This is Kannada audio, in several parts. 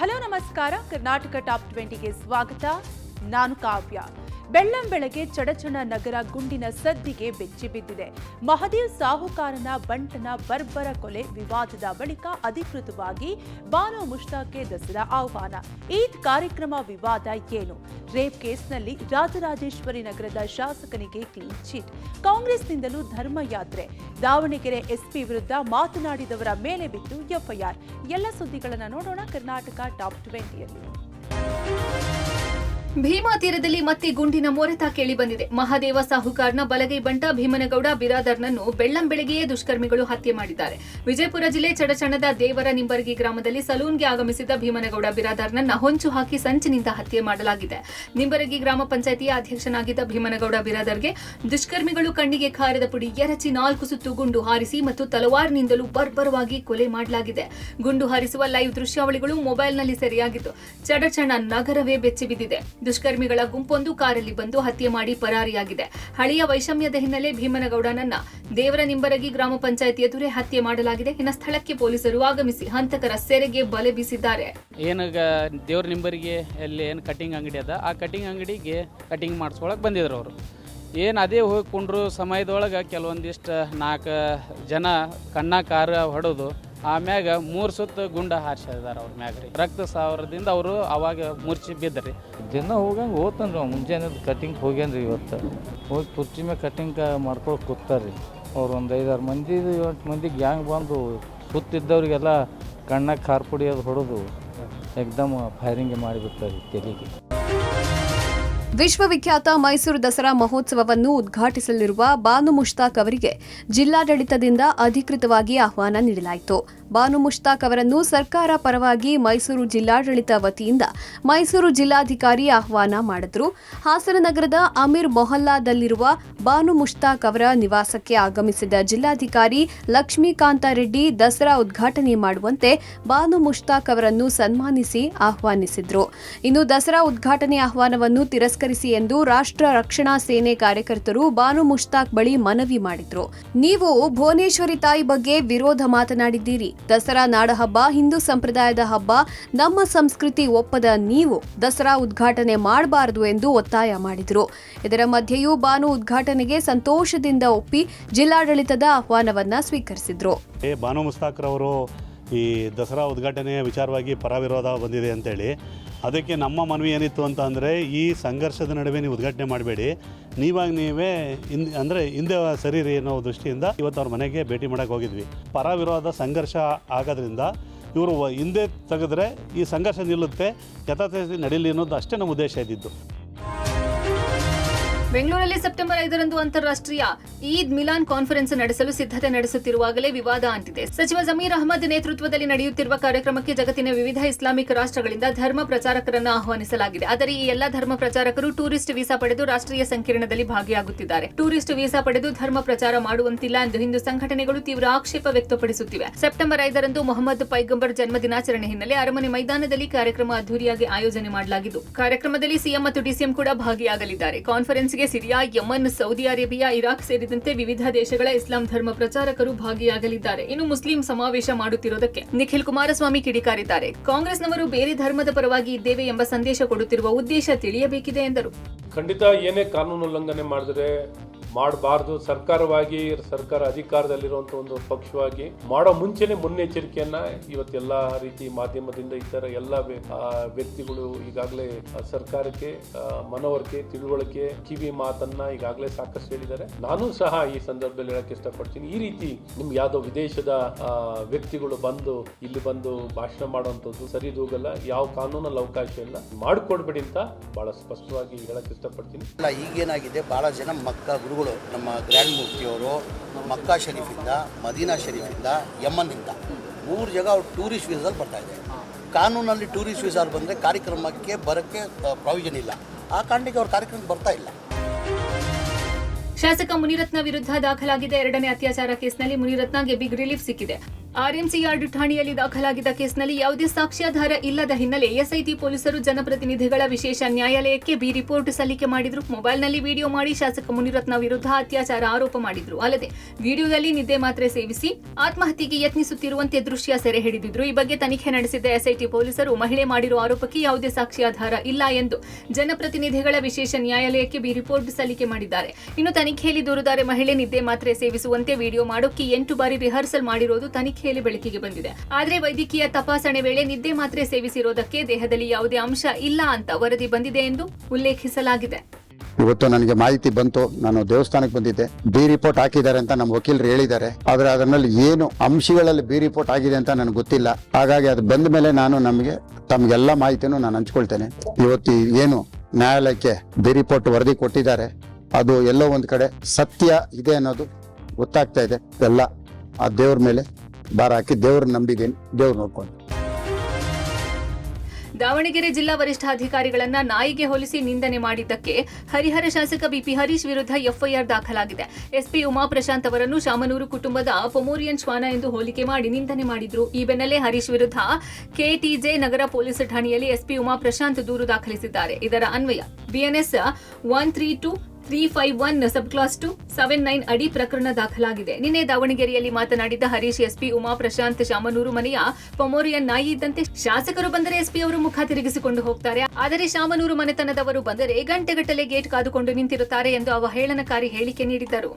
ಹಲೋ ನಮಸ್ಕಾರ. ಕರ್ನಾಟಕ ಟಾಪ್ 20ಗೆ ಸ್ವಾಗತ. ನಾನು ಕಾವ್ಯ. ಬೆಳ್ಳಂಬೆಳಗ್ಗೆ ಚಡಚಣ ನಗರ ಗುಂಡಿನ ಸದ್ದಿಗೆ ಬೆಚ್ಚಿ ಬಿದ್ದಿದೆ. ಮಹದೇವ್ ಸಾಹುಕಾರನ ಬಂಟನ ಬರ್ಬರ ಕೊಲೆ ವಿವಾದದ ಬಳಿಕ ಅಧಿಕೃತವಾಗಿ ಬಾನು ಮುಷ್ತಾಕ್ಗೆ ದಸರಾ ಆಹ್ವಾನ. ಈದ್ ಕಾರ್ಯಕ್ರಮ ವಿವಾದ ಏನು? ರೇಪ್ ಕೇಸ್ನಲ್ಲಿ ರಾಜರಾಜೇಶ್ವರಿ ನಗರದ ಶಾಸಕನಿಗೆ ಕ್ಲೀನ್ ಚೀಟ್. ಕಾಂಗ್ರೆಸ್ನಿಂದಲೂ ಧರ್ಮಯಾತ್ರೆ. ದಾವಣಗೆರೆ ಎಸ್ಪಿ ವಿರುದ್ಧ ಮಾತನಾಡಿದವರ ಮೇಲೆ ಬಿತ್ತು ಎಫ್ಐಆರ್. ಎಲ್ಲ ಸುದ್ದಿಗಳನ್ನು ನೋಡೋಣ ಕರ್ನಾಟಕ ಟಾಪ್ 20ಯಲ್ಲಿ. ಭೀಮಾ ತೀರದಲ್ಲಿ ಮತ್ತೆ ಗುಂಡಿನ ಮೊರೆತ ಕೇಳಿ ಬಂದಿದೆ. ಮಹದೇವ ಸಾಹುಕಾರ್ನ ಬಲಗೈ ಬಂಟ ಭೀಮನಗೌಡ ಬಿರಾದರ್ನನ್ನು ಬೆಳ್ಳಂಬೆಳಗ್ಗೆಯೇ ದುಷ್ಕರ್ಮಿಗಳು ಹತ್ಯೆ ಮಾಡಿದ್ದಾರೆ. ವಿಜಯಪುರ ಜಿಲ್ಲೆ ಚಡಚಣದ ದೇವರ ನಿಂಬರ್ಗಿ ಗ್ರಾಮದಲ್ಲಿ ಸಲೂನ್ಗೆ ಆಗಮಿಸಿದ ಭೀಮನಗೌಡ ಬಿರಾದರ್ನನ್ನ ಹೊಂಚು ಹಾಕಿ ಸಂಚಿನಿಂದ ಹತ್ಯೆ ಮಾಡಲಾಗಿದೆ. ನಿಂಬರಗಿ ಗ್ರಾಮ ಪಂಚಾಯಿತಿಯ ಅಧ್ಯಕ್ಷನಾಗಿದ್ದ ಭೀಮನಗೌಡ ಬಿರಾದರ್ಗೆ ದುಷ್ಕರ್ಮಿಗಳು ಕಣ್ಣಿಗೆ ಖಾರದ ಪುಡಿ ಎರಚಿ 4 ಸುತ್ತು ಗುಂಡು ಹಾರಿಸಿ ಮತ್ತು ತಲವಾರ್ನಿಂದಲೂ ಬರ್ಬರವಾಗಿ ಕೊಲೆ ಮಾಡಲಾಗಿದೆ. ಗುಂಡು ಹಾರಿಸುವ ಲೈವ್ ದೃಶ್ಯಾವಳಿಗಳು ಮೊಬೈಲ್ನಲ್ಲಿ ಸೆರೆಯಾಗಿದ್ದು ಚಡಚಣ ನಗರವೇ ಬೆಚ್ಚಿ ಬಿದ್ದಿದೆ. ದುಷ್ಕರ್ಮಿಗಳ ಗುಂಪೊಂದು ಕಾರಲ್ಲಿ ಬಂದು ಹತ್ಯೆ ಮಾಡಿ ಪರಾರಿಯಾಗಿದೆ. ಹಳೆಯ ವೈಷಮ್ಯದ ಹಿನ್ನೆಲೆ ಭೀಮನಗೌಡನನ್ನ ದೇವರ ನಿಂಬರಗಿ ಗ್ರಾಮ ಪಂಚಾಯಿತಿ ಎದುರೇ ಹತ್ಯೆ ಮಾಡಲಾಗಿದೆ. ಇನ್ನು ಸ್ಥಳಕ್ಕೆ ಪೊಲೀಸರು ಆಗಮಿಸಿ ಹಂತಕರ ಸೆರೆಗೆ ಬಲೆ ಬೀಸಿದ್ದಾರೆ. ಏನಾಗ ದೇವ್ರ ನಿಂಬರಿಗೆ ಅಲ್ಲಿ ಏನು ಕಟಿಂಗ್ ಅಂಗಡಿ ಅದ, ಆ ಕಟಿಂಗ್ ಅಂಗಡಿಗೆ ಕಟಿಂಗ್ ಮಾಡಿಸ್ಕೊಳಕ್ಕೆ ಬಂದಿದ್ರು ಅವರು. ಏನು ಅದೇ ಹೋಗಿ ಕುಂಡ್ರು ಸಮಯದೊಳಗೆ ಕೆಲವೊಂದಿಷ್ಟು 4 ಜನ ಕಣ್ಣ ಕಾರ ಹೊಡೆದು ಆಮ್ಯಾಗ 3 ಸುತ್ತು ಗುಂಡ ಹಾರಿಸಿದಾರೆ ಅವ್ರ ಮ್ಯಾಗ ರೀ. ರಕ್ತ ಸಾವಿರದಿಂದ ಅವರು ಅವಾಗ ಮುರ್ಚಿ ಬಿದ್ದರಿ. ದಿನ ಹೋಗಂಗೆ ಹೋಗ್ತಾನೆ ರೀ. ಮುಂಜಾನೆ ಕಟಿಂಗ್ ಹೋಗ್ಯಾನ ರೀ. ಇವತ್ತು ಹೋಗಿ ಕುರ್ಚಿ ಮ್ಯಾಗ ಕಟಿಂಗ್ ಮಾಡ್ಕೊಳಕ್ಕೆ ಕೂತಾರೆ ರೀ. ಅವ್ರು ಒಂದು 5-6 ಮಂದಿ 8 ಮಂದಿ ಗ್ಯಾಂಗ್ ಬಂದು ಸುತ್ತಿದ್ದವ್ರಿಗೆಲ್ಲ ಕಣ್ಣಾಗ ಖಾರ ಪುಡಿ ಅದು ಹೊಡೆದು ಎಕ್ದಮ್ ಫೈರಿಂಗ್ ಮಾಡಿಬಿಡ್ತಾರೆ ತೆಲಿಗೆ. ವಿಶ್ವವಿಖ್ಯಾತ ಮೈಸೂರು ದಸರಾ ಮಹೋತ್ಸವವನ್ನು ಉದ್ಘಾಟಿಸಲಿರುವ ಬಾನು ಮುಷ್ತಾಕ್ ಅವರಿಗೆ ಜಿಲ್ಲಾಡಳಿತದಿಂದ ಅಧಿಕೃತವಾಗಿ ಆಹ್ವಾನ ನೀಡಲಾಯಿತು. ಬಾನು ಮುಷ್ತಾಕ್ ಅವರನ್ನು ಸರ್ಕಾರ ಪರವಾಗಿ ಮೈಸೂರು ಜಿಲ್ಲಾಡಳಿತ ವತಿಯಿಂದ ಮೈಸೂರು ಜಿಲ್ಲಾಧಿಕಾರಿ ಆಹ್ವಾನ ಮಾಡಿದ್ರು. ಹಾಸನ ನಗರದ ಅಮೀರ್ ಮೊಹಲ್ಲಾದಲ್ಲಿರುವ ಬಾನು ಮುಷ್ತಾಕ್ ಅವರ ನಿವಾಸಕ್ಕೆ ಆಗಮಿಸಿದ ಜಿಲ್ಲಾಧಿಕಾರಿ ಲಕ್ಷ್ಮೀಕಾಂತ ರೆಡ್ಡಿ ದಸರಾ ಉದ್ಘಾಟನೆ ಮಾಡುವಂತೆ ಬಾನು ಮುಷ್ತಾಕ್ ಅವರನ್ನು ಸನ್ಮಾನಿಸಿ ಆಹ್ವಾನಿಸಿದ್ರು. ಇನ್ನು ದಸರಾ ಉದ್ಘಾಟನೆ ಆಹ್ವಾನವನ್ನು ತಿರಸ್ಕರಿಸಿ ಎಂದು ರಾಷ್ಟ್ರ ರಕ್ಷಣಾ ಸೇನೆ ಕಾರ್ಯಕರ್ತರು ಬಾನು ಮುಷ್ತಾಕ್ ಬಳಿ ಮನವಿ ಮಾಡಿದ್ರು. ನೀವು ಭುವನೇಶ್ವರಿ ತಾಯಿ ಬಗ್ಗೆ ವಿರೋಧ ಮಾತನಾಡಿದ್ದೀರಿ. ದಸರಾ ನಾಡಹಬ್ಬ ಹಿಂದೂ ಸಂಪ್ರದಾಯದ ಹಬ್ಬ. ನಮ್ಮ ಸಂಸ್ಕೃತಿ ಒಪ್ಪದ ನೀವು ದಸರಾ ಉದ್ಘಾಟನೆ ಮಾಡಬಾರದು ಎಂದು ಒತ್ತಾಯ ಮಾಡಿದರು. ಇದರ ಮಧ್ಯೆಯೂ ಬಾನು ಉದ್ಘಾಟನೆಗೆ ಸಂತೋಷದಿಂದ ಒಪ್ಪಿ ಜಿಲ್ಲಾಡಳಿತದ ಆಹ್ವಾನವನ್ನ ಸ್ವೀಕರಿಸಿದ್ರು. ಬಾನು ಮುಸ್ತಾಕ್ರವರು ಈ ದಸರಾ ಉದ್ಘಾಟನೆಯ ವಿಚಾರವಾಗಿ ಪರವಿರೋಧ ಬಂದಿದೆ ಅಂತೇಳಿ, ಅದಕ್ಕೆ ನಮ್ಮ ಮನವಿ ಏನಿತ್ತು ಅಂತ ಅಂದರೆ, ಈ ಸಂಘರ್ಷದ ನಡುವೆ ನೀವು ಉದ್ಘಾಟನೆ ಮಾಡಬೇಡಿ, ನೀವೇ ಹಿಂದೆ ಸರಿರಿ ಅನ್ನೋ ದೃಷ್ಟಿಯಿಂದ ಇವತ್ತು ಅವ್ರ ಮನೆಗೆ ಭೇಟಿ ಮಾಡೋಕ್ಕೆ ಹೋಗಿದ್ವಿ. ಪರವಿರೋಧ ಸಂಘರ್ಷ ಆಗೋದ್ರಿಂದ ಇವರು ಹಿಂದೆ ತೆಗೆದ್ರೆ ಈ ಸಂಘರ್ಷ ನಿಲ್ಲುತ್ತೆ, ಯಥಾಸ್ಥಿತಿ ನಡೀಲಿ ಅನ್ನೋದು ಅಷ್ಟೇ ನಮ್ಮ ಉದ್ದೇಶ ಇದ್ದಿದ್ದು. ಬೆಂಗಳೂರಲ್ಲಿ ಸೆಪ್ಟೆಂಬರ್ 5ರಂದು ಅಂತಾರಾಷ್ಟ್ರೀಯ ಈದ್ ಮಿಲಾನ್ ಕಾನ್ಫರೆನ್ಸ್ ನಡೆಸಲು ಸಿದ್ಧತೆ ನಡೆಸುತ್ತಿರುವಾಗಲೇ ವಿವಾದ ಅಂಟಿದೆ. ಸಚಿವ ಜಮೀರ್ ಅಹಮದ್ ನೇತೃತ್ವದಲ್ಲಿ ನಡೆಯುತ್ತಿರುವ ಕಾರ್ಯಕ್ರಮಕ್ಕೆ ಜಗತ್ತಿನ ವಿವಿಧ ಇಸ್ಲಾಮಿಕ್ ರಾಷ್ಟ್ರಗಳಿಂದ ಧರ್ಮ ಪ್ರಚಾರಕರನ್ನು ಆಹ್ವಾನಿಸಲಾಗಿದೆ. ಆದರೆ ಈ ಎಲ್ಲಾ ಧರ್ಮ ಪ್ರಚಾರಕರು ಟೂರಿಸ್ಟ್ ವೀಸಾ ಪಡೆದು ರಾಷ್ಟ್ರೀಯ ಸಂಕಿರಣದಲ್ಲಿ ಭಾಗಿಯಾಗುತ್ತಿದ್ದಾರೆ. ಟೂರಿಸ್ಟ್ ವೀಸಾ ಪಡೆದು ಧರ್ಮ ಪ್ರಚಾರ ಮಾಡುವಂತಿಲ್ಲ ಎಂದು ಹಿಂದೂ ಸಂಘಟನೆಗಳು ತೀವ್ರ ಆಕ್ಷೇಪ ವ್ಯಕ್ತಪಡಿಸುತ್ತಿವೆ. ಸೆಪ್ಟೆಂಬರ್ 5ರಂದು ಮೊಹಮ್ಮದ್ ಪೈಗಂಬರ್ ಜನ್ಮ ದಿನಾಚರಣೆ ಹಿನ್ನೆಲೆ ಅರಮನೆ ಮೈದಾನದಲ್ಲಿ ಕಾರ್ಯಕ್ರಮ ಅದ್ದೂರಿಯಾಗಿ ಆಯೋಜನೆ ಮಾಡಲಾಗಿದ್ದು, ಕಾರ್ಯಕ್ರಮದಲ್ಲಿ ಸಿಎಂ ಮತ್ತು ಡಿಸಿಎಂ ಕೂಡ ಭಾಗಿಯಾಗಲಿದ್ದಾರೆ. ಕಾನ್ಫರೆನ್ಸ್ಗೆ Syria, Yemen, Saudi Arabia, Iraq ಸೇರಿದಂತೆ ವಿವಿಧ ದೇಶಗಳ ಇಸ್ಲಾಂ ಧರ್ಮ ಪ್ರಚಾರಕರು ಭಾಗಿಯಾಗಲಿದ್ದಾರೆ. ಇನ್ನು ಮುಸ್ಲಿಂ ಸಮಾವೇಶ ಮಾಡುತ್ತಿರುವುದಕ್ಕೆ ನಿಖಿಲ್ ಕುಮಾರಸ್ವಾಮಿ ಕಿಡಿಕಾರಿದ್ದಾರೆ. ಕಾಂಗ್ರೆಸ್ನವರು ಬೇರೆ ಧರ್ಮದ ಪರವಾಗಿ ಇದ್ದೇವೆ ಎಂಬ ಸಂದೇಶ ಕೊಡುತ್ತಿರುವ ಉದ್ದೇಶ ತಿಳಿಯಬೇಕಿದೆ ಎಂದರು. ಖಂಡಿತ ಏನೇ ಕಾನೂನು ಉಲ್ಲಂಘನೆ ಮಾಡಿದ್ರೆ ಮಾಡಬಾರ್ದು. ಸರ್ಕಾರವಾಗಿ ಸರ್ಕಾರ ಅಧಿಕಾರದಲ್ಲಿರುವಂತಹ ಒಂದು ಪಕ್ಷವಾಗಿ ಮಾಡೋ ಮುಂಚೆನೆ ಮುನ್ನೆಚ್ಚರಿಕೆಯನ್ನ ಇವತ್ತೆಲ್ಲ ರೀತಿ ಮಾಧ್ಯಮದಿಂದ ಇತರ ಎಲ್ಲ ವ್ಯಕ್ತಿಗಳು ಈಗಾಗಲೇ ಸರ್ಕಾರಕ್ಕೆ ಮನವರಿಕೆ, ತಿಳುವಳಿಕೆ, ಕಿವಿ ಮಾತನ್ನ ಈಗಾಗಲೇ ಸಾಕಷ್ಟು ಹೇಳಿದ್ದಾರೆ. ನಾನು ಸಹ ಈ ಸಂದರ್ಭದಲ್ಲಿ ಹೇಳಕ್ಕೆ ಇಷ್ಟಪಡ್ತೀನಿ, ಈ ರೀತಿ ನಿಮ್ಗೆ ಯಾವ್ದೋ ವಿದೇಶದ ವ್ಯಕ್ತಿಗಳು ಬಂದು ಇಲ್ಲಿ ಬಂದು ಭಾಷಣ ಮಾಡುವಂಥದ್ದು ಸರಿದೂಗಲ್ಲ. ಯಾವ ಕಾನೂನಲ್ಲಿ ಅವಕಾಶ ಇಲ್ಲ, ಮಾಡಿಕೊಡ್ಬೇಡಿ ಅಂತ ಬಹಳ ಸ್ಪಷ್ಟವಾಗಿ ಹೇಳಕ್ಕೆ ಇಷ್ಟಪಡ್ತೀನಿ. ಈಗೇನಾಗಿದೆ, ಬಹಳ ಜನ ಮಕ್ಕಾ ಗುರುಗಳು ನಮ್ಮ ಗ್ರ್ಯಾಂಡ್ ಮುಫ್ತಿಯವರು ಮಕ್ಕಾ ಶರೀಫಿಂದ, ಮದೀನಾ ಶರೀಫಿಂದ, ಯಮನ್ನಿಂದ 3 ಜಾಗ ಅವ್ರು ಟೂರಿಸ್ಟ್ ವೀಸಾದಲ್ಲಿ ಬರ್ತಾ ಇದೆ. ಕಾನೂನಲ್ಲಿ ಟೂರಿಸ್ಟ್ ವೀಸಾ ಬಂದರೆ ಕಾರ್ಯಕ್ರಮಕ್ಕೆ ಬರೋಕ್ಕೆ ಪ್ರಾವಿಷನ್ ಇಲ್ಲ. ಆ ಕಾರಣಕ್ಕೆ ಅವ್ರ ಕಾರ್ಯಕ್ರಮಕ್ಕೆ ಬರ್ತಾ ಇಲ್ಲ. ಶಾಸಕ ಮುನಿರತ್ನ ವಿರುದ್ಧ ದಾಖಲಾಗಿದ್ದ 2ನೇ ಅತ್ಯಾಚಾರ ಕೇಸ್ನಲ್ಲಿ ಮುನಿರತ್ನಗೆ ಬಿಗ್ ರಿಲೀಫ್ ಸಿಕ್ಕಿದೆ. ಆರ್ಎಂಸಿ ಯಾರ್ಡ್ ಠಾಣೆಯಲ್ಲಿ ದಾಖಲಾಗಿದ್ದ ಕೇಸ್ನಲ್ಲಿ ಯಾವುದೇ ಸಾಕ್ಷ್ಯಾಧಾರ ಇಲ್ಲದ ಹಿನ್ನೆಲೆ ಎಸ್ಐಟಿ ಪೊಲೀಸರು ಜನಪ್ರತಿನಿಧಿಗಳ ವಿಶೇಷ ನ್ಯಾಯಾಲಯಕ್ಕೆ ಬಿ ರಿಪೋರ್ಟ್ ಸಲ್ಲಿಕೆ ಮಾಡಿದ್ರು. ಮೊಬೈಲ್ನಲ್ಲಿ ವಿಡಿಯೋ ಮಾಡಿ ಶಾಸಕ ಮುನಿರತ್ನ ವಿರುದ್ಧ ಅತ್ಯಾಚಾರ ಆರೋಪ ಮಾಡಿದ್ರು. ಅಲ್ಲದೆ ವಿಡಿಯೋದಲ್ಲಿ ನಿದ್ದೆ ಮಾತ್ರೆ ಸೇವಿಸಿ ಆತ್ಮಹತ್ಯೆಗೆ ಯತ್ನಿಸುತ್ತಿರುವಂತೆ ದೃಶ್ಯ ಸೆರೆ ಹಿಡಿದಿದ್ರು. ಈ ಬಗ್ಗೆ ತನಿಖೆ ನಡೆಸಿದ್ದ ಎಸ್ಐಟಿ ಪೊಲೀಸರು ಮಹಿಳೆ ಮಾಡಿರುವ ಆರೋಪಕ್ಕೆ ಯಾವುದೇ ಸಾಕ್ಷ್ಯಾಧಾರ ಇಲ್ಲ ಎಂದು ಜನಪ್ರತಿನಿಧಿಗಳ ವಿಶೇಷ ನ್ಯಾಯಾಲಯಕ್ಕೆ ಬಿ ರಿಪೋರ್ಟ್ ಸಲ್ಲಿಕೆ ಮಾಡಿದ್ದಾರೆ. ಇನ್ನು ತನಿಖೆಯಲ್ಲಿ ದೂರುದಾರೆ ಮಹಿಳೆ ನಿದ್ದೆ ಮಾತ್ರೆ ಸೇವಿಸುವಂತೆ ವಿಡಿಯೋ ಮಾಡೋಕೆ 8 ಬಾರಿ ರಿಹರ್ಸಲ್ ಮಾಡಿರೋದು ತನಿಖೆಯಲ್ಲಿ ಬೆಳಕಿಗೆ ಬಂದಿದೆ. ಆದರೆ ವೈದ್ಯಕೀಯ ತಪಾಸಣೆ ವೇಳೆ ನಿದ್ದೆ ಮಾತ್ರೆ ಸೇವಿಸಿರೋದಕ್ಕೆ ದೇಹದಲ್ಲಿ ಯಾವುದೇ ಅಂಶ ಇಲ್ಲ ಅಂತ ವರದಿ ಬಂದಿದೆ ಎಂದು ಉಲ್ಲೇಖಿಸಲಾಗಿದೆ. ಇವತ್ತು ನನಗೆ ಮಾಹಿತಿ ಬಂತು, ನಾನು ದೇವಸ್ಥಾನಕ್ಕೆ ಬಂದಿದ್ದೆ, ಬಿ ರಿಪೋರ್ಟ್ ಹಾಕಿದ್ದಾರೆ ಅಂತ ನಮ್ಮ ವಕೀಲರು ಹೇಳಿದ್ದಾರೆ. ಆದ್ರೆ ಅದರಲ್ಲಿ ಏನು ಅಂಶಗಳಲ್ಲಿ ಬಿ ರಿಪೋರ್ಟ್ ಆಗಿದೆ ಅಂತ ನನಗೆ ಗೊತ್ತಿಲ್ಲ. ಹಾಗಾಗಿ ಅದು ಬಂದ ಮೇಲೆ ನಾನು ತಮಗೆಲ್ಲ ಮಾಹಿತಿನೂ ನಾನು ಹಂಚ್ಕೊಳ್ತೇನೆ. ಇವತ್ತು ಏನು ನ್ಯಾಯಾಲಯಕ್ಕೆ ಬಿ ರಿಪೋರ್ಟ್ ವರದಿ ಕೊಟ್ಟಿದ್ದಾರೆ, ಅದು ಎಲ್ಲೋ ಒಂದ್ ಕಡೆ ಸತ್ಯ ಇದೆ ಅನ್ನೋದು ಗೊತ್ತಾಗ್ತಾ ಇದೆ. ಎಲ್ಲ ಆ ದೇವ್ರ ಮೇಲೆ ಭಾರ ಹಾಕಿ ದೇವ್ರ ನಂಬಿದ್ದೀನಿ, ದೇವ್ರು ನೋಡ್ಕೊಂಡು. ದಾವಣಗೆರೆ ಜಿಲ್ಲಾ ವರಿಷ್ಠಾಧಿಕಾರಿಗಳನ್ನ ನಾಯಿಗೆ ಹೋಲಿಸಿ ನಿಂದನೆ ಮಾಡಿದ್ದಕ್ಕೆ ಹರಿಹರ ಶಾಸಕ ಬಿಪಿ ಹರೀಶ್ ವಿರುದ್ಧ ಎಫ್ಐಆರ್ ದಾಖಲಾಗಿದೆ. ಎಸ್ಪಿ ಉಮಾ ಪ್ರಶಾಂತ್ ಅವರನ್ನು ಶಾಮನೂರು ಕುಟುಂಬದ ಪೊಮೋರಿಯನ್ ಶ್ವಾನ ಎಂದು ಹೋಲಿಕೆ ಮಾಡಿ ನಿಂದನೆ ಮಾಡಿದ್ರು. ಈ ಬೆನ್ನಲ್ಲೇ ಹರೀಶ್ ವಿರುದ್ಧ ಕೆಟಿಜೆ ನಗರ ಪೊಲೀಸ್ ಠಾಣೆಯಲ್ಲಿ ಎಸ್ಪಿ ಉಮಾ ಪ್ರಶಾಂತ್ ದೂರು ದಾಖಲಿಸಿದ್ದಾರೆ. ಇದರ ಅನ್ವಯ ಬಿಎನ್ಎಸ್ 132-351 ಸಬ್ ಕ್ಲಾಸ್ 279 ಅಡಿ ಪ್ರಕರಣ ದಾಖಲಾಗಿದೆ. ನಿನ್ನೆ ದಾವಣಗೆರೆಯಲ್ಲಿ ಮಾತನಾಡಿದ ಹರೀಶ್, ಎಸ್ಪಿ ಉಮಾ ಪ್ರಶಾಂತ್ ಶಾಮನೂರು ಮನೆಯ ಪೊಮೋರಿಯನ್ ನಾಯಿ ಇದ್ದಂತೆ ಶಾಸಕರು ಬಂದರೆ ಎಸ್ಪಿ ಅವರು ಮುಖ ತಿರುಗಿಸಿಕೊಂಡು ಹೋಗ್ತಾರೆ, ಆದರೆ ಶಾಮನೂರು ಮನೆತನದವರು ಬಂದರೆ ಗಂಟೆಗಟ್ಟಲೆ ಗೇಟ್ ಕಾದುಕೊಂಡು ನಿಂತಿರುತ್ತಾರೆ ಎಂದು ಅವಹೇಳನಕಾರಿ ಹೇಳಿಕೆ ನೀಡಿದ್ದರು.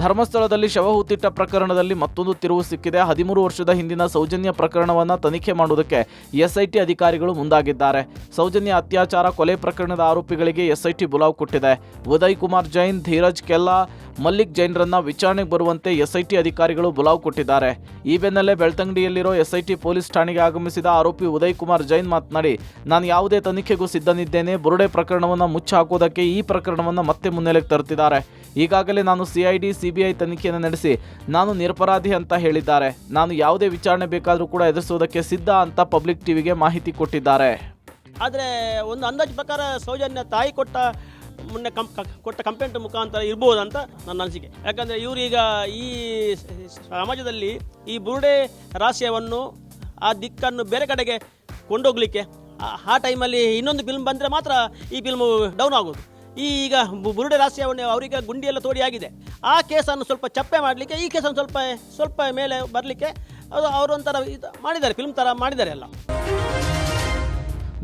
ಧರ್ಮಸ್ಥಳದಲ್ಲಿ ಶವ ಹೂತಿಟ್ಟ ಪ್ರಕರಣದಲ್ಲಿ ಮತ್ತೊಂದು ತಿರುವು ಸಿಕ್ಕಿದೆ. 13 ವರ್ಷದ ಹಿಂದಿನ ಸೌಜನ್ಯ ಪ್ರಕರಣವನ್ನು ತನಿಖೆ ಮಾಡುವುದಕ್ಕೆ ಎಸ್ಐಟಿ ಅಧಿಕಾರಿಗಳು ಮುಂದಾಗಿದ್ದಾರೆ. ಸೌಜನ್ಯ ಅತ್ಯಾಚಾರ ಕೊಲೆ ಪ್ರಕರಣದ ಆರೋಪಿಗಳಿಗೆ ಎಸ್ಐಟಿ ಬುಲಾವ್ ಕೊಟ್ಟಿದೆ. ಉದಯ್ ಕುಮಾರ್ ಜೈನ್, ಧೀರಜ್ ಕೆಲ್ಲಾ, ಮಲ್ಲಿಕ್ ಜೈನ್ರನ್ನ ವಿಚಾರಣೆಗೆ ಬರುವಂತೆ ಎಸ್ಐಟಿ ಅಧಿಕಾರಿಗಳು ಬುಲಾವ್ ಕೊಟ್ಟಿದ್ದಾರೆ. ಈ ಬೆನ್ನಲ್ಲೇ ಬೆಳ್ತಂಗಡಿಯಲ್ಲಿರೋ ಎಸ್ಐಟಿ ಪೊಲೀಸ್ ಠಾಣೆಗೆ ಆಗಮಿಸಿದ ಆರೋಪಿ ಉದಯ್ ಕುಮಾರ್ ಜೈನ್ ಮಾತನಾಡಿ, ನಾನು ಯಾವುದೇ ತನಿಖೆಗೂ ಸಿದ್ಧನಿದ್ದೇನೆ. ಬುರುಡೆ ಪ್ರಕರಣವನ್ನು ಮುಚ್ಚಿ ಹಾಕೋದಕ್ಕೆ ಈ ಪ್ರಕರಣವನ್ನು ಮತ್ತೆ ಮುನ್ನೆಲೆಗೆ ತರುತ್ತಿದ್ದಾರೆ. ಈಗಾಗಲೇ ನಾನು ಸಿಐಡಿ ಸಿಬಿಐ ತನಿಖೆಯನ್ನು ನಡೆಸಿ ನಾನು ನಿರಪರಾಧಿ ಅಂತ ಹೇಳಿದ್ದಾರೆ. ನಾನು ಯಾವುದೇ ವಿಚಾರಣೆ ಬೇಕಾದರೂ ಕೂಡ ಎದುರಿಸುವುದಕ್ಕೆ ಸಿದ್ಧ ಅಂತ ಪಬ್ಲಿಕ್ ಟಿವಿಗೆ ಮಾಹಿತಿ ಕೊಟ್ಟಿದ್ದಾರೆ. ಆದರೆ ಒಂದು ಅಂದಾಜು ಪ್ರಕಾರ ಸೌಜನ್ಯ ತಾಯಿ ಮೊನ್ನೆ ಕೊಟ್ಟ ಕಂಪ್ಲೇಂಟ್ ಮುಖಾಂತರ ಇರ್ಬೋದಂತ ನನ್ನ ಅನಿಸಿಕೆ. ಯಾಕಂದರೆ ಇವರೀಗ ಈ ಸಮಾಜದಲ್ಲಿ ಈ ಬುರುಡೆ ರಹಸ್ಯವನ್ನು ಆ ದಿಕ್ಕನ್ನು ಬೇರೆ ಕಡೆಗೆ ಕೊಂಡೋಗ್ಲಿಕ್ಕೆ ಆ ಟೈಮಲ್ಲಿ ಇನ್ನೊಂದು ಫಿಲ್ಮ್ ಬಂದರೆ ಮಾತ್ರ ಈ ಫಿಲ್ಮು ಡೌನ್ ಆಗೋದು. ಈಗ ಬುರುಡೆ ರಹಸ್ಯವನ್ನು ಅವರಿಗೆ ಗುಂಡಿಯೆಲ್ಲ ತೋಡಿ ಆಗಿದೆ. ಆ ಕೇಸನ್ನು ಸ್ವಲ್ಪ ಚಪ್ಪೆ ಮಾಡಲಿಕ್ಕೆ ಈ ಕೇಸನ್ನು ಸ್ವಲ್ಪ ಮೇಲೆ ಬರಲಿಕ್ಕೆ ಅವರೊಂಥರ ಮಾಡಿದ್ದಾರೆ, ಫಿಲ್ಮ್ ಥರ ಮಾಡಿದ್ದಾರೆ ಎಲ್ಲ.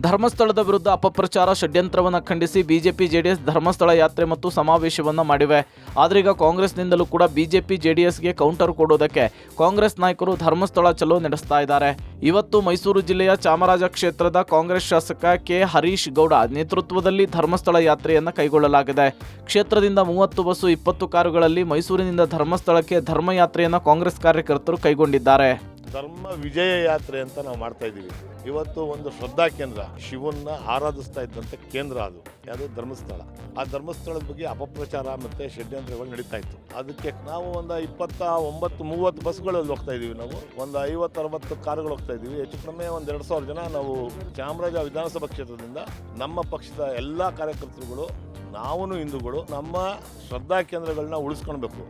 ಧರ್ಮಸ್ಥಳದ ವಿರುದ್ಧ ಅಪಪ್ರಚಾರ ಷಡ್ಯಂತ್ರವನ್ನು ಖಂಡಿಸಿ ಬಿಜೆಪಿ ಜೆಡಿಎಸ್ ಧರ್ಮಸ್ಥಳ ಯಾತ್ರೆ ಮತ್ತು ಸಮಾವೇಶವನ್ನು ಮಾಡಿವೆ. ಆದ್ರೀಗ ಕಾಂಗ್ರೆಸ್ನಿಂದಲೂ ಕೂಡ ಬಿಜೆಪಿ ಜೆಡಿಎಸ್ಗೆ ಕೌಂಟರ್ ಕೊಡೋದಕ್ಕೆ ಕಾಂಗ್ರೆಸ್ ನಾಯಕರು ಧರ್ಮಸ್ಥಳ ಚಲೋ ನಡೆಸ್ತಾ ಇದ್ದಾರೆ. ಇವತ್ತು ಮೈಸೂರು ಜಿಲ್ಲೆಯ ಚಾಮರಾಜ ಕ್ಷೇತ್ರದ ಕಾಂಗ್ರೆಸ್ ಶಾಸಕ ಕೆ ಹರೀಶ್ ಗೌಡ ನೇತೃತ್ವದಲ್ಲಿ ಧರ್ಮಸ್ಥಳ ಯಾತ್ರೆಯನ್ನು ಕೈಗೊಳ್ಳಲಾಗಿದೆ. ಕ್ಷೇತ್ರದಿಂದ 30 ಬಸ್ಸು 20 ಕಾರುಗಳಲ್ಲಿ ಮೈಸೂರಿನಿಂದ ಧರ್ಮಸ್ಥಳಕ್ಕೆ ಧರ್ಮಯಾತ್ರೆಯನ್ನು ಕಾಂಗ್ರೆಸ್ ಕಾರ್ಯಕರ್ತರು ಕೈಗೊಂಡಿದ್ದಾರೆ. ಧರ್ಮ ವಿಜಯ ಯಾತ್ರೆ ಅಂತ ನಾವು ಮಾಡ್ತಾ ಇದ್ದೀವಿ. ಇವತ್ತು ಒಂದು ಶ್ರದ್ಧಾ ಕೇಂದ್ರ, ಶಿವನ್ನ ಆರಾಧಿಸ್ತಾ ಇದ್ದಂಥ ಕೇಂದ್ರ ಅದು ಧರ್ಮಸ್ಥಳ. ಆ ಧರ್ಮಸ್ಥಳದ ಬಗ್ಗೆ ಅಪಪ್ರಚಾರ ಮತ್ತು ಷಡ್ಯಂತ್ರಗಳು ನಡೀತಾ ಇತ್ತು. ಅದಕ್ಕೆ ನಾವು ಒಂದು 29-30 ಬಸ್ಗಳಲ್ಲಿ ಹೋಗ್ತಾ ಇದ್ದೀವಿ. ನಾವು ಒಂದು 50-60 ಕಾರುಗಳು ಹೋಗ್ತಾ ಇದ್ದೀವಿ. ಹೆಚ್ಚು ಕಡಿಮೆ ಒಂದು 2,000 ಜನ ನಾವು ಚಾಮರಾಜ ವಿಧಾನಸಭಾ ಕ್ಷೇತ್ರದಿಂದ ನಮ್ಮ ಪಕ್ಷದ ಎಲ್ಲ ಕಾರ್ಯಕರ್ತರುಗಳು, ನಾವು ಹಿಂದೂಗಳು ನಮ್ಮ ಶ್ರದ್ಧಾ ಕೇಂದ್ರಗಳನ್ನ ಉಳಿಸ್ಕೊಳ್ಬೇಕು.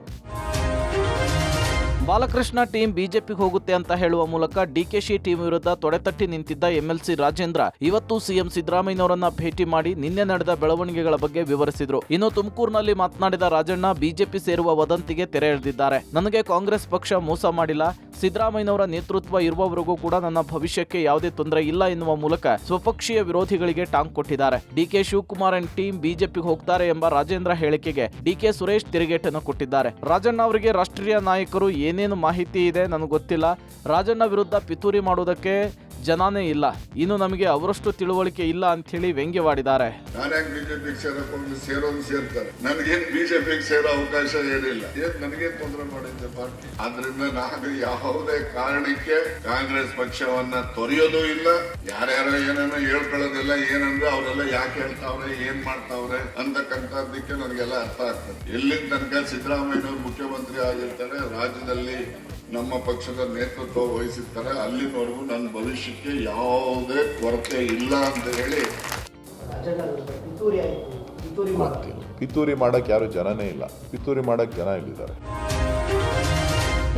ಬಾಲಕೃಷ್ಣ ಟೀಮ್ ಬಿಜೆಪಿಗೆ ಹೋಗುತ್ತೆ ಅಂತ ಹೇಳುವ ಮೂಲಕ ಡಿಕೆಶಿ ಟೀಮ್ ವಿರುದ್ಧ ತೊಡೆತಟ್ಟಿ ನಿಂತಿದ್ದ ಎಂಎಲ್ಸಿ ರಾಜೇಂದ್ರ ಇವತ್ತು ಸಿಎಂ ಸಿದ್ದರಾಮಯ್ಯನವರನ್ನ ಭೇಟಿ ಮಾಡಿ ನಿನ್ನೆ ನಡೆದ ಬೆಳವಣಿಗೆಗಳ ಬಗ್ಗೆ ವಿವರಿಸಿದ್ರು. ಇನ್ನು ತುಮಕೂರಿನಲ್ಲಿ ಮಾತನಾಡಿದ ರಾಜಣ್ಣ ಬಿಜೆಪಿ ಸೇರುವ ವದಂತಿಗೆ ತೆರೆ ಎಳೆದಿದ್ದಾರೆ. ನನಗೆ ಕಾಂಗ್ರೆಸ್ ಪಕ್ಷ ಮೋಸ ಮಾಡಿಲ್ಲ, ಸಿದ್ದರಾಮಯ್ಯನವರ ನೇತೃತ್ವ ಇರುವವರೆಗೂ ಕೂಡ ನನ್ನ ಭವಿಷ್ಯಕ್ಕೆ ಯಾವುದೇ ತೊಂದರೆ ಇಲ್ಲ ಎನ್ನುವ ಮೂಲಕ ಸ್ವಪಕ್ಷೀಯ ವಿರೋಧಿಗಳಿಗೆ ಟಾಂಗ್ ಕೊಟ್ಟಿದ್ದಾರೆ. ಡಿಕೆ ಶಿವಕುಮಾರ್ ಅಂಡ್ ಟೀಮ್ ಬಿಜೆಪಿಗೆ ಹೋಗ್ತಾರೆ ಎಂಬ ರಾಜೇಂದ್ರ ಹೇಳಿಕೆಗೆ ಡಿಕೆ ಸುರೇಶ್ ತಿರುಗೇಟನ್ನು ಕೊಟ್ಟಿದ್ದಾರೆ. ರಾಜಣ್ಣ ಅವರಿಗೆ ರಾಷ್ಟ್ರೀಯ ನಾಯಕರು ಏನೇನು ಮಾಹಿತಿ ಇದೆ ನನಗೆ ಗೊತ್ತಿಲ್ಲ. ರಾಜಣ್ಣ ವಿರುದ್ಧ ಪಿತೂರಿ ಮಾಡುವುದಕ್ಕೆ ಜನನೇ ಇಲ್ಲ, ಇನ್ನು ನಮಗೆ ಅವರಷ್ಟು ತಿಳುವಳಿಕೆ ಇಲ್ಲ ಅಂತ ಹೇಳಿ ವ್ಯಂಗ್ಯವಾಡಿದ್ದಾರೆ. ನಾನ್ಯಾಕೆ ಬಿಜೆಪಿಗೆ ಸೇರೋದು ಸೇರ್ತಾರೆ, ನನಗೇನು ಬಿಜೆಪಿಗೆ ಸೇರೋ ಅವಕಾಶ ಏನಿಲ್ಲ, ನನಗೇನು ತೊಂದರೆ ಮಾಡಿದ್ದೆ ಪಾರ್ಟಿ. ಆದ್ರಿಂದ ನಾನು ಯಾವುದೇ ಕಾರಣಕ್ಕೆ ಕಾಂಗ್ರೆಸ್ ಪಕ್ಷವನ್ನ ತೊರೆಯೋದು ಇಲ್ಲ. ಯಾರ್ಯಾರೋ ಏನೇನೋ ಹೇಳ್ಕೊಳ್ಳೋದಿಲ್ಲ. ಏನಂದ್ರೆ ಅವರೆಲ್ಲ ಯಾಕೆ ಹೇಳ್ತಾವ್ರೆ, ಏನ್ ಮಾಡ್ತಾವ್ರೆ ಅಂತಕ್ಕಂಥದ್ದಕ್ಕೆ ನನಗೆಲ್ಲ ಅರ್ಥ ಆಗ್ತದೆ. ಎಲ್ಲಿನ ತನಕ ಸಿದ್ದರಾಮಯ್ಯನವರು ಮುಖ್ಯಮಂತ್ರಿ ಆಗಿರ್ತಾರೆ, ರಾಜ್ಯದಲ್ಲಿ ನಮ್ಮ ಪಕ್ಷದ ನೇತೃತ್ವ ವಹಿಸಿರ್ತಾರೆ, ಅಲ್ಲಿನವರೆಗೂ ನನ್ನ ಭವಿಷ್ಯಕ್ಕೆ ಯಾವುದೇ ಕೊರತೆ ಇಲ್ಲ ಅಂತ ಹೇಳಿ. ಪಿತೂರಿ ಮಾಡಕ್ ಯಾರು ಜನನೇ ಇಲ್ಲ. ಪಿತೂರಿ ಮಾಡಕ್ ಜನ ಇಲ್ಲಿದ್ದಾರೆ.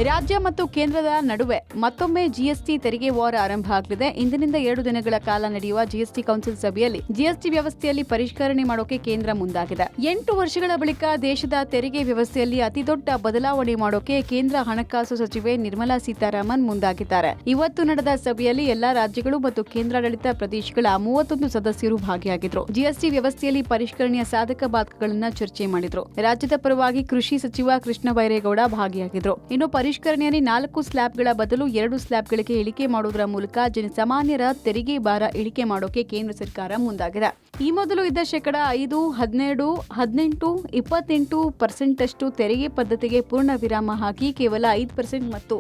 ರಾಜ್ಯ ಮತ್ತು ಕೇಂದ್ರದ ನಡುವೆ ಮತ್ತೊಮ್ಮೆ ಜಿಎಸ್ಟಿ ತೆರಿಗೆ ವಾರ ಆರಂಭ ಆಗಲಿದೆ. ಇಂದಿನಿಂದ 2 ದಿನಗಳ ಕಾಲ ನಡೆಯುವ ಜಿಎಸ್ಟಿ ಕೌನ್ಸಿಲ್ ಸಭೆಯಲ್ಲಿ ಜಿಎಸ್ಟಿ ವ್ಯವಸ್ಥೆಯಲ್ಲಿ ಪರಿಷ್ಕರಣೆ ಮಾಡೋಕೆ ಕೇಂದ್ರ ಮುಂದಾಗಿದೆ. 8 ವರ್ಷಗಳ ಬಳಿಕ ದೇಶದ ತೆರಿಗೆ ವ್ಯವಸ್ಥೆಯಲ್ಲಿ ಅತಿದೊಡ್ಡ ಬದಲಾವಣೆ ಮಾಡೋಕೆ ಕೇಂದ್ರ ಹಣಕಾಸು ಸಚಿವೆ ನಿರ್ಮಲಾ ಸೀತಾರಾಮನ್ ಮುಂದಾಗಿದ್ದಾರೆ. ಇವತ್ತು ನಡೆದ ಸಭೆಯಲ್ಲಿ ಎಲ್ಲಾ ರಾಜ್ಯಗಳು ಮತ್ತು ಕೇಂದ್ರಾಡಳಿತ ಪ್ರದೇಶಗಳ 31 ಸದಸ್ಯರು ಭಾಗಿಯಾಗಿದ್ರು. ಜಿಎಸ್ಟಿ ವ್ಯವಸ್ಥೆಯಲ್ಲಿ ಪರಿಷ್ಕರಣೆಯ ಸಾಧಕ ಬಾಧಕಗಳನ್ನ ಚರ್ಚೆ ಮಾಡಿದ್ರು. ರಾಜ್ಯದ ಪರವಾಗಿ ಕೃಷಿ ಸಚಿವ ಕೃಷ್ಣ ಬೈರೇಗೌಡ ಭಾಗಿಯಾಗಿದ್ರು. ಇನ್ನು ಪರಿಷ್ಕರಣೆಯಲ್ಲಿ 4 ಸ್ಲ್ಯಾಬ್ಗಳ ಬದಲು 2 ಸ್ಲ್ಯಾಬ್ಗಳಿಗೆ ಇಳಿಕೆ ಮಾಡುವುದರ ಮೂಲಕ ಜನಸಾಮಾನ್ಯರ ತೆರಿಗೆ ಭಾರ ಇಳಿಕೆ ಮಾಡೋಕೆ ಕೇಂದ್ರ ಸರ್ಕಾರ ಮುಂದಾಗಿದೆ. ಈ ಮೊದಲು ಇದ್ದ 5, 12, 18, 28% ಅಷ್ಟು ತೆರಿಗೆ ಪದ್ಧತಿಗೆ ಪೂರ್ಣ ವಿರಾಮ ಹಾಕಿ ಕೇವಲ 5% ಮತ್ತು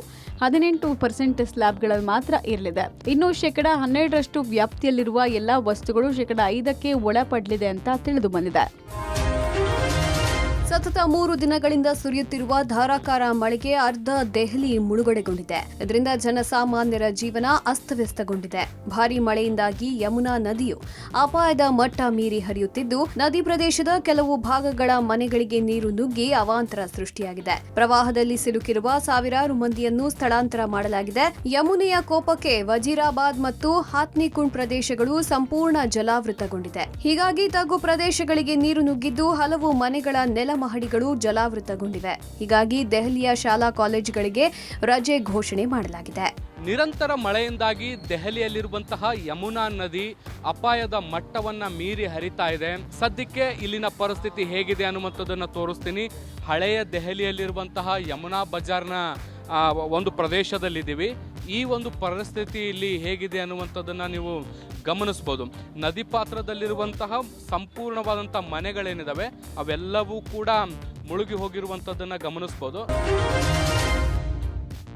18% ಸ್ಲ್ಯಾಬ್ಗಳಲ್ಲಿ ಮಾತ್ರ ಇರಲಿದೆ. ಇನ್ನು 12% ವ್ಯಾಪ್ತಿಯಲ್ಲಿರುವ ಎಲ್ಲಾ ವಸ್ತುಗಳು 5% ಒಳಪಡಲಿದೆ ಅಂತ ತಿಳಿದು ಬಂದಿದೆ. ಸತತ 3 ದಿನಗಳಿಂದ ಸುರಿಯುತ್ತಿರುವ ಧಾರಾಕಾರ ಮಳೆಗೆ ಅರ್ಧ ದೆಹಲಿ ಮುಳುಗಡೆಗೊಂಡಿದೆ. ಇದರಿಂದ ಜನಸಾಮಾನ್ಯರ ಜೀವನ ಅಸ್ತವ್ಯಸ್ತಗೊಂಡಿದೆ. ಭಾರೀ ಮಳೆಯಿಂದಾಗಿ ಯಮುನಾ ನದಿಯು ಅಪಾಯದ ಮಟ್ಟ ಮೀರಿ ಹರಿಯುತ್ತಿದ್ದು, ನದಿ ಪ್ರದೇಶದ ಕೆಲವು ಭಾಗಗಳ ಮನೆಗಳಿಗೆ ನೀರು ನುಗ್ಗಿ ಅವಾಂತರ ಸೃಷ್ಟಿಯಾಗಿದೆ. ಪ್ರವಾಹದಲ್ಲಿ ಸಿಲುಕಿರುವ ಸಾವಿರಾರು ಮಂದಿಯನ್ನು ಸ್ಥಳಾಂತರ ಮಾಡಲಾಗಿದೆ. ಯಮುನೆಯ ಕೋಪಕ್ಕೆ ವಜೀರಾಬಾದ್ ಮತ್ತು ಹಾತ್ನಿಕುಂಡ್ ಪ್ರದೇಶಗಳು ಸಂಪೂರ್ಣ ಜಲಾವೃತಗೊಂಡಿದೆ. ಹೀಗಾಗಿ ತಗ್ಗು ಪ್ರದೇಶಗಳಿಗೆ ನೀರು ನುಗ್ಗಿದ್ದು ಹಲವು ಮನೆಗಳ ನೆಲಮಹಡಿಗಳು ಜಲಾವೃತಗೊಂಡಿವೆ. ಹೀಗಾಗಿ ದೆಹಲಿಯ ಶಾಲಾ ಕಾಲೇಜುಗಳಿಗೆ ರಜೆ ಘೋಷಣೆ ಮಾಡಲಾಗಿದೆ. ನಿರಂತರ ಮಳೆಯಿಂದಾಗಿ ದೆಹಲಿಯಲ್ಲಿರುವಂತಹ ಯಮುನಾ ನದಿ ಅಪಾಯದ ಮಟ್ಟವನ್ನ ಮೀರಿ ಹರಿತಾ ಇದೆ. ಸದ್ಯಕ್ಕೆ ಇಲ್ಲಿನ ಪರಿಸ್ಥಿತಿ ಹೇಗಿದೆ ಅನ್ನುವಂಥದ್ದನ್ನು ತೋರಿಸ್ತೀನಿ. ಹಳೆಯ ದೆಹಲಿಯಲ್ಲಿರುವಂತಹ ಯಮುನಾ ಬಜಾರ್ನ ಒಂದು ಪ್ರದೇಶದಲ್ಲಿದ್ದೀವಿ. ಈ ಒಂದು ಪರಿಸ್ಥಿತಿ ಇಲ್ಲಿ ಹೇಗಿದೆ ಅನ್ನುವಂಥದ್ದನ್ನು ನೀವು ಗಮನಿಸ್ಬೋದು. ನದಿ ಪಾತ್ರದಲ್ಲಿರುವಂತಹ ಸಂಪೂರ್ಣವಾದಂಥ ಮನೆಗಳೇನಿದ್ದಾವೆ ಅವೆಲ್ಲವೂ ಕೂಡ ಮುಳುಗಿ ಹೋಗಿರುವಂಥದ್ದನ್ನು ಗಮನಿಸ್ಬೋದು.